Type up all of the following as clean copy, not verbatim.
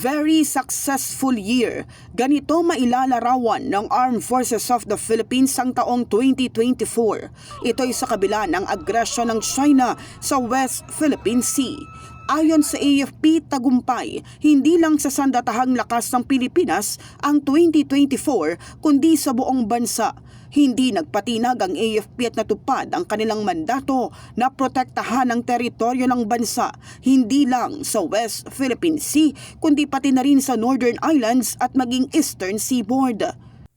Very successful year. Ganito mailalarawan ng Armed Forces of the Philippines ang taong 2024. Ito'y sa kabila ng agresyon ng China sa West Philippine Sea. Ayon sa AFP, tagumpay, hindi lang sa sandatahang lakas ng Pilipinas ang 2024, kundi sa buong bansa. Hindi nagpatinag ang AFP at natupad ang kanilang mandato na protektahan ang teritoryo ng bansa, hindi lang sa West Philippine Sea, kundi pati na rin sa Northern Islands at maging Eastern Seaboard.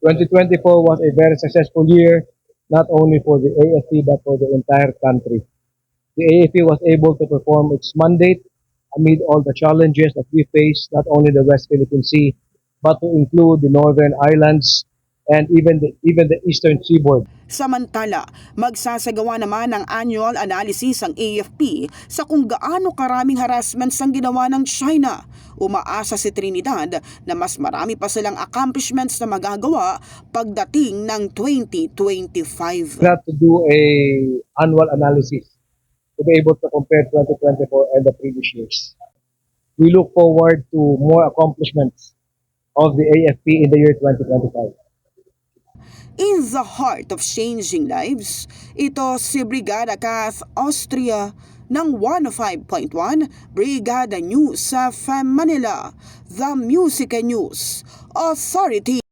2024 was a very successful year, not only for the AFP but for the entire country. The AFP was able to perform its mandate amid all the challenges that we face, not only the West Philippine Sea, but to include the Northern Islands and even the Eastern Seaboard. Samantala, magsasagawa naman ng annual analysis ang AFP sa kung gaano karaming harassments ang ginawa ng China. Umaasa si Trinidad na mas marami pa silang accomplishments na magagawa pagdating ng 2025. We have to do a annual analysis to be able to compare 2024 and the previous years. We look forward to more accomplishments of the AFP in the year 2025. In the heart of changing lives, ito si Brigada Kath Austria ng 105.1 Brigada News sa FM Manila, The Music and News Authority.